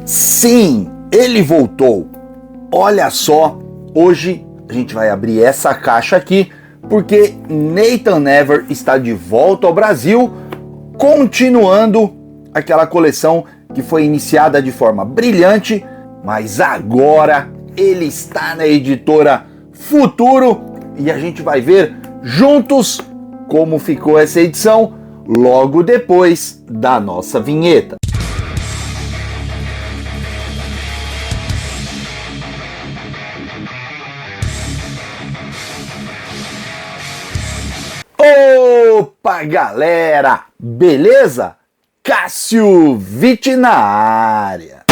Sim, ele voltou. Olha só, hoje a gente vai abrir essa caixa aqui porque Nathan Never está de volta ao Brasil, continuando aquela coleção que foi iniciada de forma brilhante, mas agora ele está na editora Futuro e a gente vai ver juntos como ficou essa edição logo depois da nossa vinheta. Opa, galera! Beleza? Cássio Vitti na área.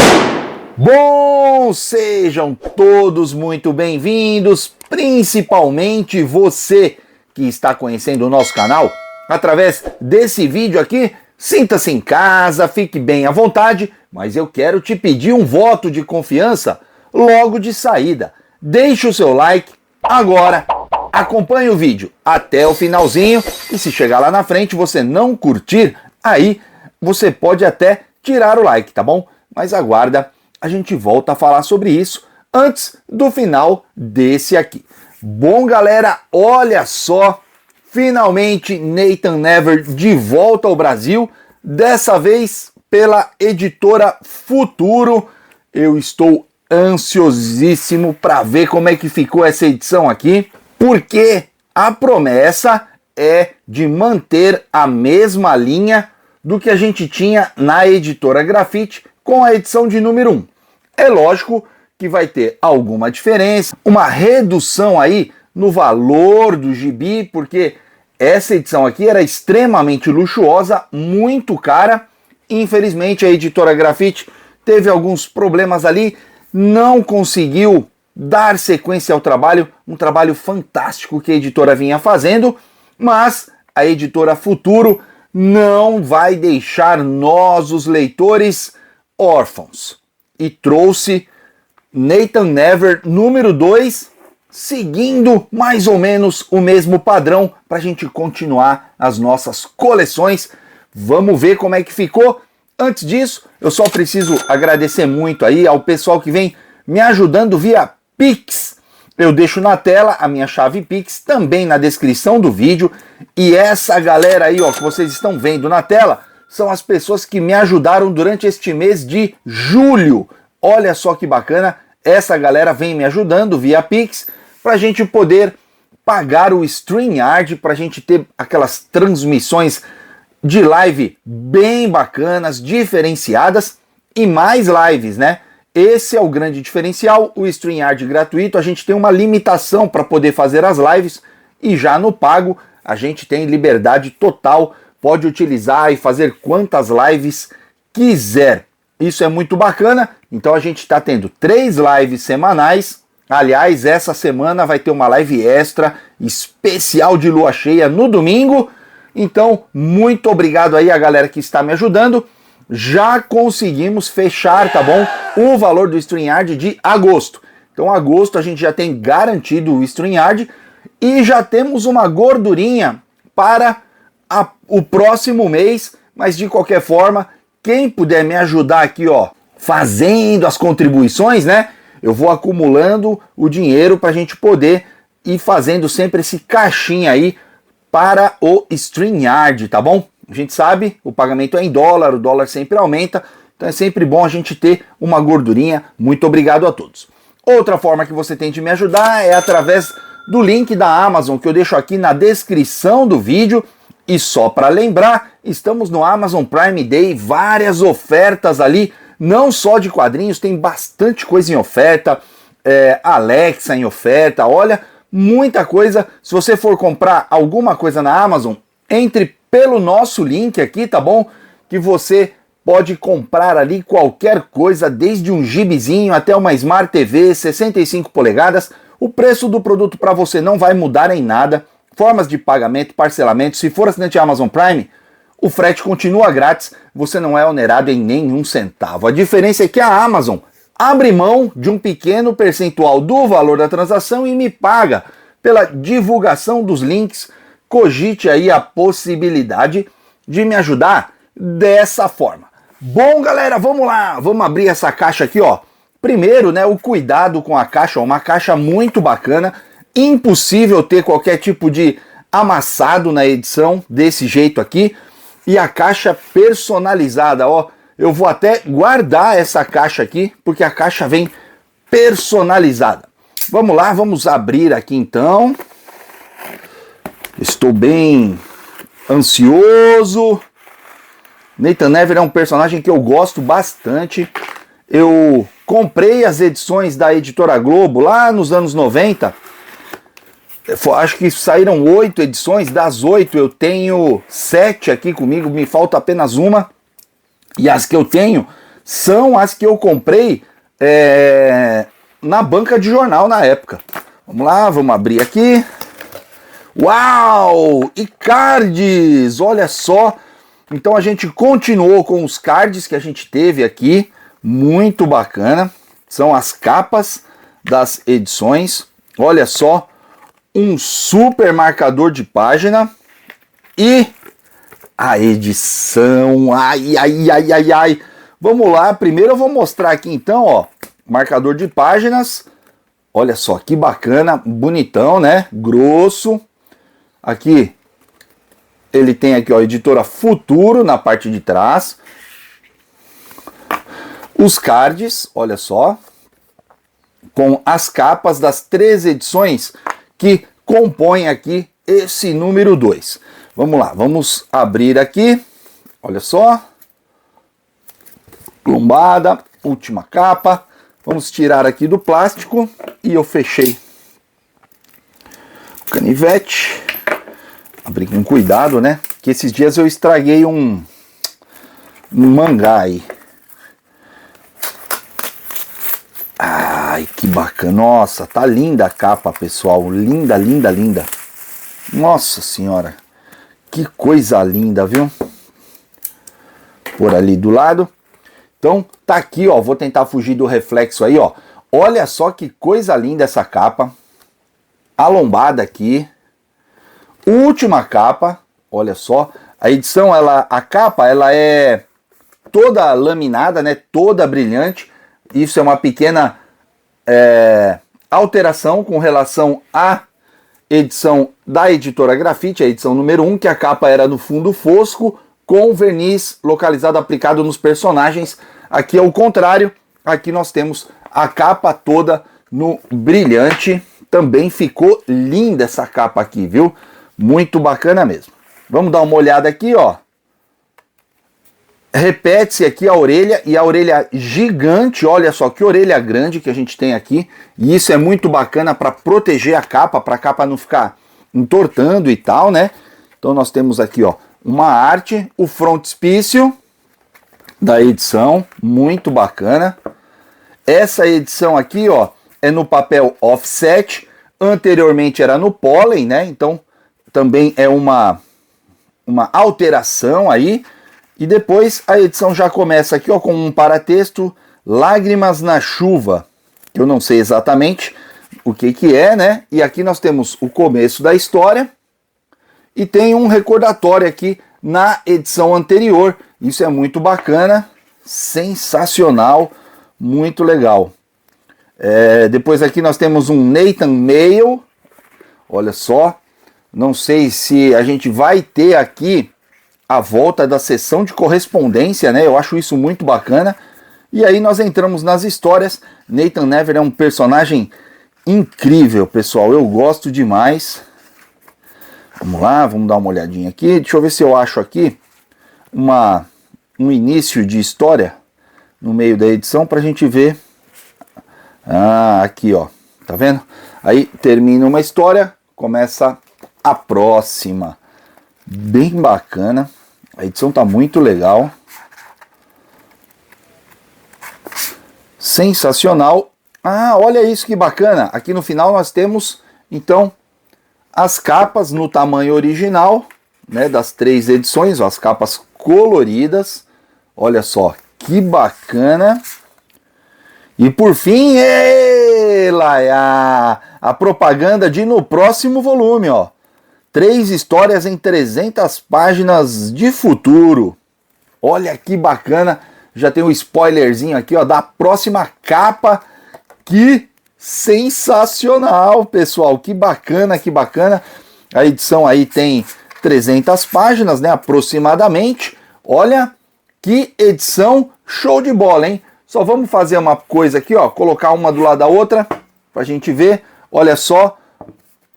Bom, sejam todos muito bem-vindos, principalmente você que está conhecendo o nosso canal através desse vídeo aqui. Sinta-se em casa, fique bem à vontade, mas eu quero te pedir um voto de confiança logo de saída. Deixe o seu like agora. Acompanhe o vídeo até o finalzinho e se chegar lá na frente você não curtir, aí você pode até tirar o like, tá bom? Mas aguarda, a gente volta a falar sobre isso antes do final desse aqui. Bom, galera, olha só, finalmente Nathan Never de volta ao Brasil, dessa vez pela editora Futuro. Eu estou ansiosíssimo para ver como é que ficou essa edição aqui, porque a promessa é de manter a mesma linha do que a gente tinha na editora Grafite com a edição de número 1. É lógico que vai ter alguma diferença, uma redução aí no valor do gibi, porque essa edição aqui era extremamente luxuosa, muito cara. Infelizmente a editora Grafite teve alguns problemas ali, não conseguiu dar sequência ao trabalho, um trabalho fantástico que a editora vinha fazendo, mas a editora Futuro não vai deixar nós, os leitores, órfãos. E trouxe Nathan Never número 2, seguindo mais ou menos o mesmo padrão para a gente continuar as nossas coleções. Vamos ver como é que ficou. Antes disso, eu só preciso agradecer muito aí ao pessoal que vem me ajudando via Pix. Eu deixo na tela a minha chave Pix, também na descrição do vídeo. E essa galera aí, ó, que vocês estão vendo na tela, são as pessoas que me ajudaram durante este mês de julho. Olha só que bacana, essa galera vem me ajudando via Pix para a gente poder pagar o StreamYard, para a gente ter aquelas transmissões de live bem bacanas, diferenciadas e mais lives, né? Esse é o grande diferencial, o StreamYard gratuito, a gente tem uma limitação para poder fazer as lives e já no pago a gente tem liberdade total, pode utilizar e fazer quantas lives quiser. Isso é muito bacana, então a gente está tendo 3 lives semanais. Aliás, essa semana vai ter uma live extra especial de lua cheia no domingo. Então, muito obrigado aí a galera que está me ajudando. Já conseguimos fechar, tá bom? O valor do StreamYard de agosto. Então, agosto a gente já tem garantido o StreamYard e já temos uma gordurinha para o próximo mês. Mas de qualquer forma, quem puder me ajudar aqui, ó, fazendo as contribuições, né? Eu vou acumulando o dinheiro para a gente poder ir fazendo sempre esse caixinha aí para o StreamYard, tá bom? A gente sabe, o pagamento é em dólar, o dólar sempre aumenta, então é sempre bom a gente ter uma gordurinha. Muito obrigado a todos. Outra forma que você tem de me ajudar é através do link da Amazon, que eu deixo aqui na descrição do vídeo. E só para lembrar, estamos no Amazon Prime Day, várias ofertas ali, não só de quadrinhos, tem bastante coisa em oferta, Alexa em oferta, olha, muita coisa. Se você for comprar alguma coisa na Amazon, entre pelo nosso link aqui, tá bom? Que você pode comprar ali qualquer coisa, desde um gibizinho até uma Smart TV 65 polegadas. O preço do produto para você não vai mudar em nada. Formas de pagamento, parcelamento. Se for assinante Amazon Prime, o frete continua grátis, você não é onerado em nenhum centavo. A diferença é que a Amazon abre mão de um pequeno percentual do valor da transação e me paga pela divulgação dos links. Cogite aí a possibilidade de me ajudar dessa forma. Bom, galera, vamos lá, vamos abrir essa caixa aqui, ó. Primeiro, né, o cuidado com a caixa, ó, uma caixa muito bacana, impossível ter qualquer tipo de amassado na edição desse jeito aqui. E a caixa personalizada, ó, eu vou até guardar essa caixa aqui, porque a caixa vem personalizada. Vamos lá, vamos abrir aqui então. Estou bem ansioso. Nathan Never é um personagem que eu gosto bastante. Eu comprei as edições da Editora Globo lá nos anos 90. Acho que saíram 8 edições. Das 8 eu tenho 7 aqui comigo, me falta apenas uma. E as que eu tenho são as que eu comprei na banca de jornal na época. Vamos lá, vamos abrir aqui. Uau! E cards! Olha só! Então a gente continuou com os cards que a gente teve aqui, muito bacana. São as capas das edições. Olha só, um super marcador de página e a edição. Ai, ai, ai, ai, ai. Vamos lá, primeiro eu vou mostrar aqui então, ó, marcador de páginas. Olha só que bacana, bonitão, né? Grosso. Aqui ele tem aqui, ó, Editora Futuro na parte de trás. Os cards, olha só, com as capas das 3 edições que compõem aqui esse número 2. Vamos lá, vamos abrir aqui. Olha só. Lombada, última capa. Vamos tirar aqui do plástico e eu fechei o canivete. Abri com cuidado, né? Que esses dias eu estraguei um mangá aí. Ai, que bacana. Nossa, tá linda a capa, pessoal. Linda, linda, linda. Nossa senhora. Que coisa linda, viu? Por ali do lado. Então, tá aqui, ó. Vou tentar fugir do reflexo aí, ó. Olha só que coisa linda essa capa. A lombada aqui. Última capa, olha só, a edição, a capa, ela é toda laminada, né, toda brilhante. Isso é uma pequena alteração com relação à edição da Editora Grafite, a edição número 1, que a capa era no fundo fosco, com verniz localizado aplicado nos personagens. Aqui é o contrário, aqui nós temos a capa toda no brilhante. Também ficou linda essa capa aqui, viu? Muito bacana mesmo. Vamos dar uma olhada aqui, ó. Repete-se aqui a orelha, e a orelha gigante, olha só que orelha grande que a gente tem aqui. E isso é muito bacana para proteger a capa, para a capa não ficar entortando e tal, né? Então nós temos aqui, ó, uma arte, o frontispício da edição, muito bacana. Essa edição aqui, ó, é no papel offset. Anteriormente era no pólen, né? Então também é uma alteração aí. E depois a edição já começa aqui, ó, com um paratexto, Lágrimas na Chuva, que eu não sei exatamente o que é, né? E aqui nós temos o começo da história e tem um recordatório aqui na edição anterior. Isso é muito bacana, sensacional, muito legal. Depois aqui nós temos um Nathan Mail, olha só. Não sei se a gente vai ter aqui a volta da sessão de correspondência, né? Eu acho isso muito bacana. E aí nós entramos nas histórias. Nathan Never é um personagem incrível, pessoal. Eu gosto demais. Vamos lá, vamos dar uma olhadinha aqui. Deixa eu ver se eu acho aqui um início de história no meio da edição para a gente ver. Ah, aqui, ó. Tá vendo? Aí termina uma história, começa a próxima. Bem bacana. A edição tá muito legal. Sensacional. Ah, olha isso que bacana. Aqui no final nós temos, então, as capas no tamanho original, né, das 3 edições, ó, as capas coloridas. Olha só, que bacana. E por fim, a propaganda de no próximo volume, ó. 3 histórias em 300 páginas de futuro. Olha que bacana. já tem um spoilerzinho aqui, ó, da próxima capa. Que sensacional, pessoal, que bacana, que bacana. A edição aí tem 300 páginas, né, aproximadamente. Olha que edição show de bola, hein? Só vamos fazer uma coisa aqui, ó, colocar uma do lado da outra pra gente ver. Olha só,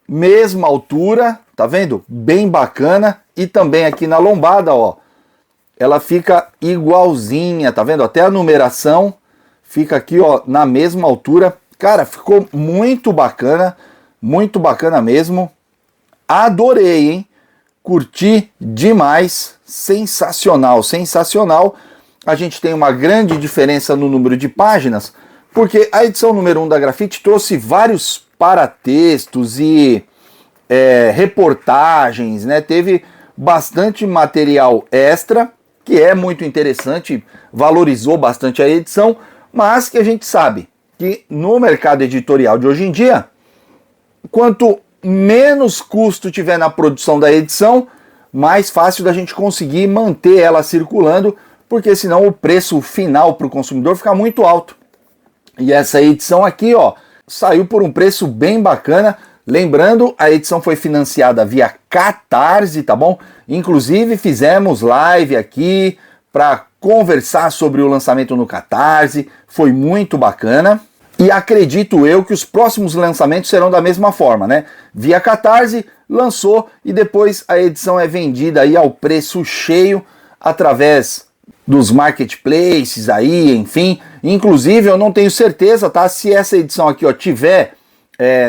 mesma altura, tá vendo? Bem bacana. E também aqui na lombada, ó, ela fica igualzinha, tá vendo? Até a numeração fica aqui, ó, na mesma altura. Cara, ficou muito bacana mesmo. Adorei, hein? Curti demais, sensacional, sensacional. A gente tem uma grande diferença no número de páginas, porque a edição número 1 da Grafite trouxe vários paratextos e reportagens, né? Teve bastante material extra, que é muito interessante, valorizou bastante a edição, mas que a gente sabe que no mercado editorial de hoje em dia, quanto menos custo tiver na produção da edição, mais fácil da gente conseguir manter ela circulando, porque senão o preço final para o consumidor fica muito alto. E essa edição aqui, ó, saiu por um preço bem bacana. Lembrando, a edição foi financiada via Catarse, tá bom? Inclusive fizemos live aqui para conversar sobre o lançamento no Catarse, foi muito bacana. E acredito eu que os próximos lançamentos serão da mesma forma, né? Via Catarse, lançou e depois a edição é vendida aí ao preço cheio através dos marketplaces aí, enfim. Inclusive eu não tenho certeza, tá? Se essa edição aqui, ó, tiver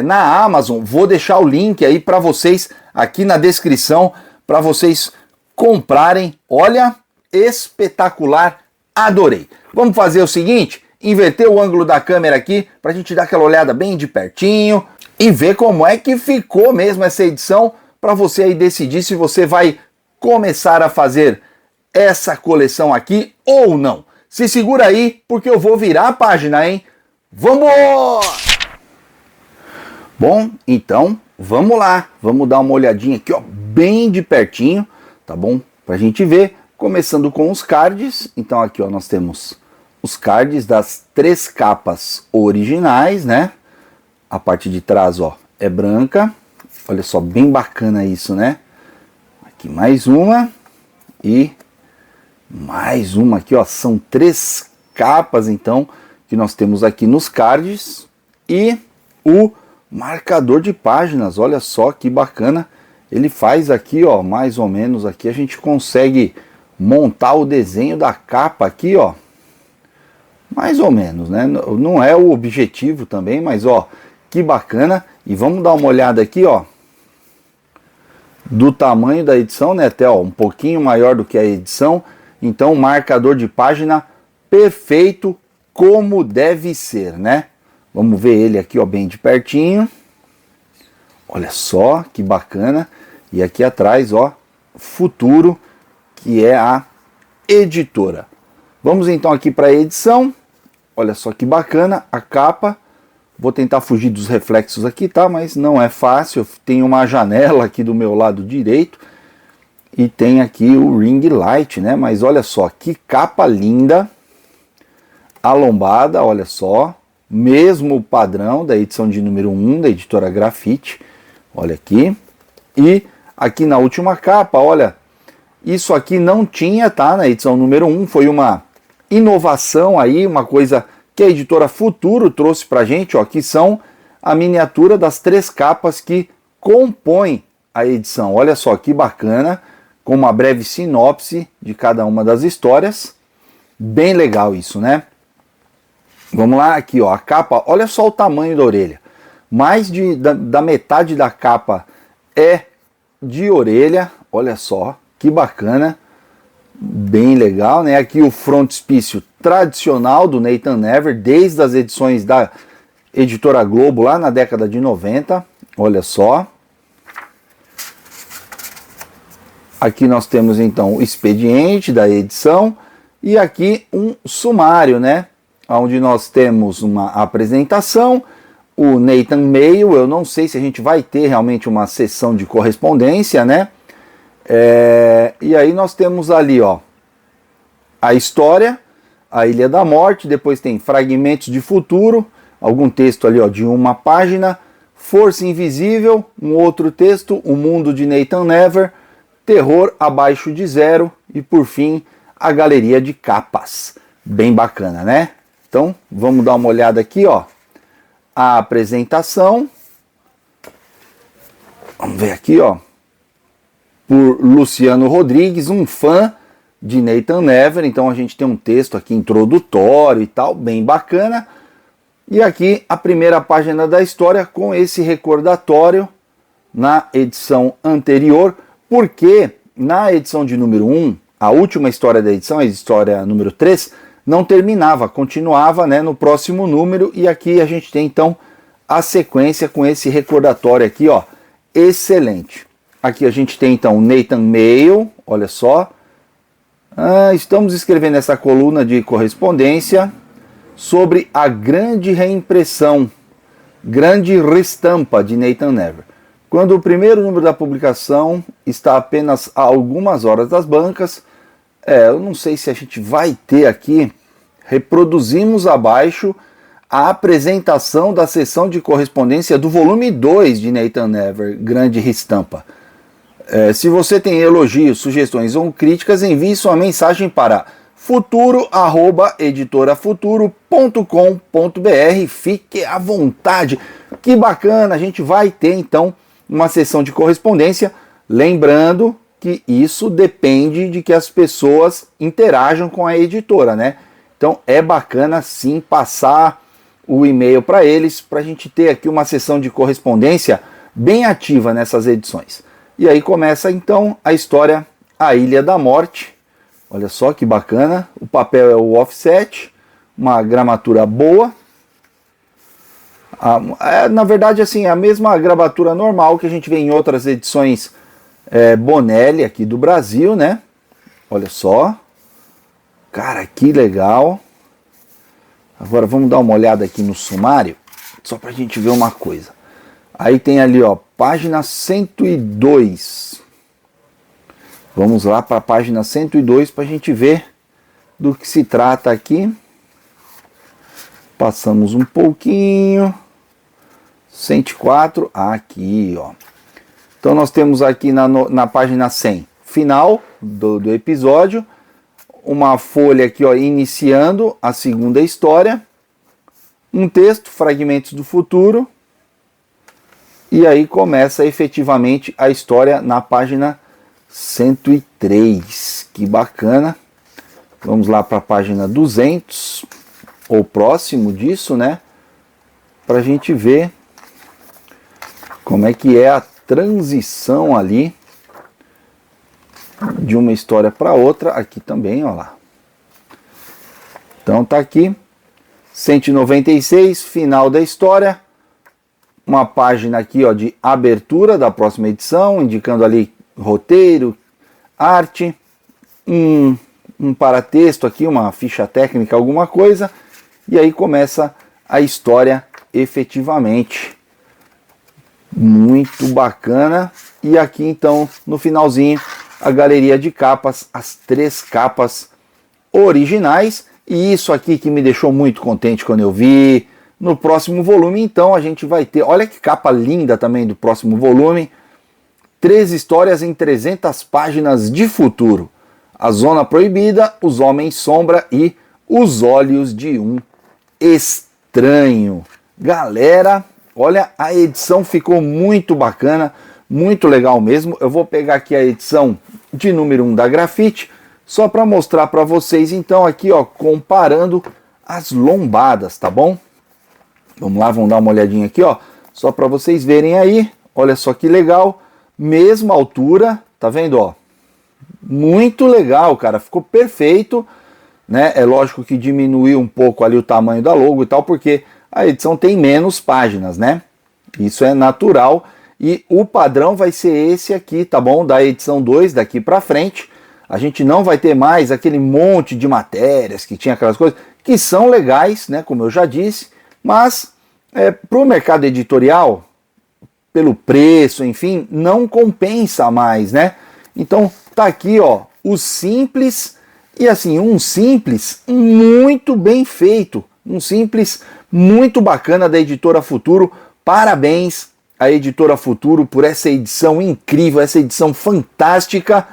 na Amazon, vou deixar o link aí para vocês aqui na descrição para vocês comprarem. Olha, espetacular, adorei. Vamos fazer o seguinte, inverter o ângulo da câmera aqui para a gente dar aquela olhada bem de pertinho e ver como é que ficou mesmo essa edição, para você aí decidir se você vai começar a fazer essa coleção aqui ou não. Se segura aí, porque eu vou virar a página, hein? Vamos! Bom, então, vamos lá. Vamos dar uma olhadinha aqui, ó, bem de pertinho, tá bom? Pra gente ver, começando com os cards. Então aqui, ó, nós temos os cards das 3 capas originais, né? A parte de trás, ó, é branca. Olha só, bem bacana isso, né? Aqui mais uma e mais uma aqui, ó. São 3 capas, então, que nós temos aqui nos cards. E o marcador de páginas, olha só que bacana. Ele faz aqui, ó, mais ou menos aqui, a gente consegue montar o desenho da capa aqui, ó. Mais ou menos, né? Não é o objetivo também, mas ó, que bacana. E vamos dar uma olhada aqui, ó, do tamanho da edição, né? Até, ó, um pouquinho maior do que a edição. Então, marcador de página perfeito, como deve ser, né? Vamos ver ele aqui, ó, bem de pertinho. Olha só que bacana. E aqui atrás, ó, Futuro, que é a editora. Vamos então aqui para a edição. Olha só que bacana a capa. Vou tentar fugir dos reflexos aqui, tá? Mas não é fácil. Tem uma janela aqui do meu lado direito. E tem aqui o ring light, né? Mas olha só que capa linda. A lombada, olha só. Mesmo padrão da edição de número 1 da editora Grafite. Olha aqui. E aqui na última capa, olha. Isso aqui não tinha, tá? Na edição número 1. Foi uma inovação aí, uma coisa que a editora Futuro trouxe pra gente, ó, que são a miniatura das 3 capas que compõem a edição. Olha só que bacana, com uma breve sinopse de cada uma das histórias. Bem legal isso, né? Vamos lá, aqui, ó, a capa, olha só o tamanho da orelha. Mais da metade da capa é de orelha, olha só, que bacana. Bem legal, né? Aqui o frontispício tradicional do Nathan Never, desde as edições da editora Globo lá na década de 90. Olha só. Aqui nós temos então o expediente da edição e aqui um sumário, né? Onde nós temos uma apresentação, o Nathan Mail. Eu não sei se a gente vai ter realmente uma sessão de correspondência, né? E aí nós temos ali, ó, a história, A Ilha da Morte, depois tem Fragmentos de Futuro, algum texto ali ó, de uma página, Força Invisível, um outro texto, O Mundo de Nathan Never, Terror Abaixo de Zero e por fim a galeria de capas. Bem bacana, né? Então vamos dar uma olhada aqui, ó. A apresentação. Vamos ver aqui, ó. Por Luciano Rodrigues, um fã de Nathan Never. Então a gente tem um texto aqui introdutório e tal, bem bacana. E aqui a primeira página da história com esse recordatório na edição anterior, porque na edição de número 1, a última história da edição, a história número 3, não terminava, continuava, né, no próximo número, e aqui a gente tem então a sequência com esse recordatório aqui, ó, excelente. Aqui a gente tem então Nathan Mail, olha só, estamos escrevendo essa coluna de correspondência sobre a grande reimpressão, grande restampa de Nathan Never. Quando o primeiro número da publicação está apenas a algumas horas das bancas, eu não sei se a gente vai ter aqui, reproduzimos abaixo a apresentação da seção de correspondência do volume 2 de Nathan Never, grande restampa. Se você tem elogios, sugestões ou críticas, envie sua mensagem para futuro@editorafuturo.com.br. Fique à vontade. Que bacana, a gente vai ter então uma sessão de correspondência, lembrando que isso depende de que as pessoas interajam com a editora, né? Então é bacana sim passar o e-mail para eles, para a gente ter aqui uma sessão de correspondência bem ativa nessas edições. E aí começa então a história A Ilha da Morte. Olha só que bacana, o papel é o offset, uma gramatura boa. Na verdade, assim, a mesma gravatura normal que a gente vê em outras edições Bonelli aqui do Brasil, né? Olha só. Cara, que legal. Agora vamos dar uma olhada aqui no sumário, só pra gente ver uma coisa. Aí tem ali, ó, página 102. Vamos lá para a página 102 para a gente ver do que se trata aqui. Passamos um pouquinho. 104, aqui, ó. Então nós temos aqui na página 100, final do episódio, uma folha aqui, ó, iniciando a segunda história, um texto, Fragmentos do Futuro, e aí começa efetivamente a história na página 103. Que bacana. Vamos lá para a página 200, ou próximo disso, né? Para a gente ver como é que é a transição ali de uma história para outra. Aqui também, ó lá. Então tá aqui, 196, final da história. Uma página aqui, ó, de abertura da próxima edição, indicando ali roteiro, arte, um paratexto aqui, uma ficha técnica, alguma coisa, e aí começa a história efetivamente. Muito bacana. E aqui então, no finalzinho, a galeria de capas, as 3 capas originais, e isso aqui que me deixou muito contente quando eu vi. No próximo volume, então, a gente vai ter, olha que capa linda também do próximo volume, 3 histórias em 300 páginas de futuro. A Zona Proibida, Os Homens Sombra e Os Olhos de um Estranho. Galera, olha, a edição ficou muito bacana, muito legal mesmo. Eu vou pegar aqui a edição de número 1 da Grafite, só para mostrar para vocês, então, aqui, ó, comparando as lombadas, tá bom? Vamos lá, vamos dar uma olhadinha aqui, ó, só para vocês verem aí. Olha só que legal, mesma altura, tá vendo, ó? Muito legal, cara, ficou perfeito, né? É lógico que diminuiu um pouco ali o tamanho da logo e tal, porque a edição tem menos páginas, né? Isso é natural e o padrão vai ser esse aqui, tá bom? Da edição 2 daqui para frente. A gente não vai ter mais aquele monte de matérias que tinha aquelas coisas que são legais, né? Como eu já disse. Mas para o mercado editorial, pelo preço, enfim, não compensa mais, né? Então tá aqui, ó, o simples E assim, um simples muito bem feito, um simples muito bacana da Editora Futuro. Parabéns à Editora Futuro por essa edição incrível, essa edição fantástica,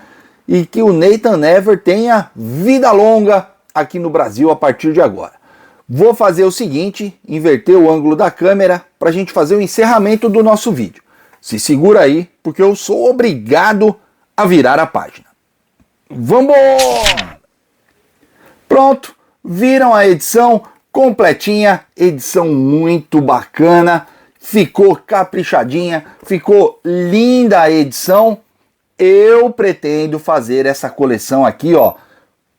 e que o Nathan Never tenha vida longa aqui no Brasil a partir de agora. Vou fazer o seguinte, inverter o ângulo da câmera para a gente fazer o encerramento do nosso vídeo. Se segura aí, porque eu sou obrigado a virar a página. Vambora! Pronto, viram a edição completinha, edição muito bacana, ficou caprichadinha, ficou linda a edição. Eu pretendo fazer essa coleção aqui, ó,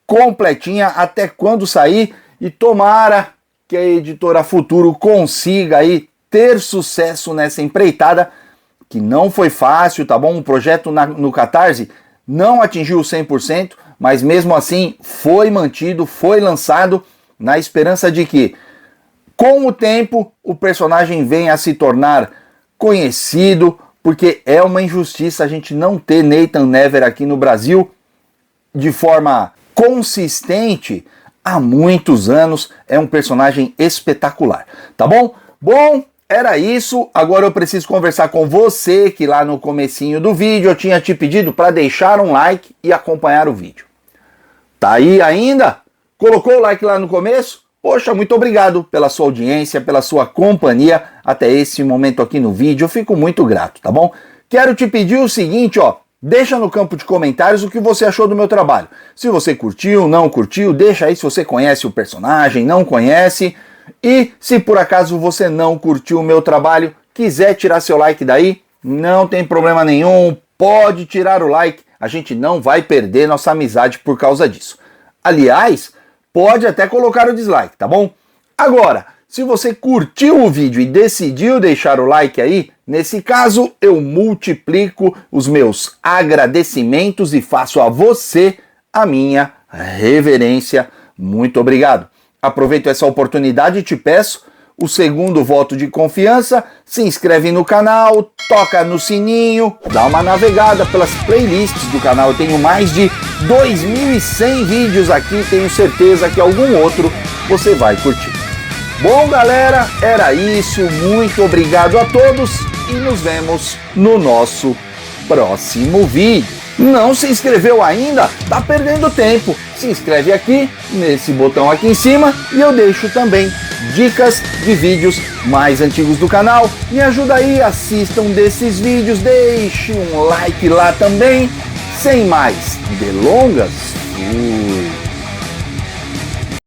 completinha até quando sair, e tomara que a Editora Futuro consiga aí ter sucesso nessa empreitada, que não foi fácil, tá bom? O projeto no Catarse não atingiu 100%, mas mesmo assim foi mantido, foi lançado, na esperança de que, com o tempo, o personagem venha a se tornar conhecido, porque é uma injustiça a gente não ter Nathan Never aqui no Brasil de forma consistente há muitos anos. É um personagem espetacular, tá bom? Bom, era isso. Agora eu preciso conversar com você, que lá no comecinho do vídeo eu tinha te pedido para deixar um like e acompanhar o vídeo. Tá aí ainda? Colocou o like lá no começo? Poxa, muito obrigado pela sua audiência, pela sua companhia até esse momento aqui no vídeo. Eu fico muito grato, tá bom? Quero te pedir o seguinte, ó. Deixa no campo de comentários o que você achou do meu trabalho. Se você curtiu, não curtiu, deixa aí se você conhece o personagem, não conhece. E se por acaso você não curtiu o meu trabalho, quiser tirar seu like daí, não tem problema nenhum, pode tirar o like. A gente não vai perder nossa amizade por causa disso. Aliás, pode até colocar o dislike, tá bom? Agora, se você curtiu o vídeo e decidiu deixar o like aí, nesse caso eu multiplico os meus agradecimentos e faço a você a minha reverência. Muito obrigado. Aproveito essa oportunidade e te peço o segundo voto de confiança. Se inscreve no canal, toca no sininho, dá uma navegada pelas playlists do canal. Eu tenho mais de 2.100 vídeos aqui, tenho certeza que algum outro você vai curtir. Bom, galera, era isso. Muito obrigado a todos e nos vemos no nosso próximo vídeo. Não se inscreveu ainda? Tá perdendo tempo. Se inscreve aqui, nesse botão aqui em cima, e eu deixo também dicas de vídeos mais antigos do canal. Me ajuda aí, assistam desses vídeos, deixe um like lá também. Sem mais delongas, fui!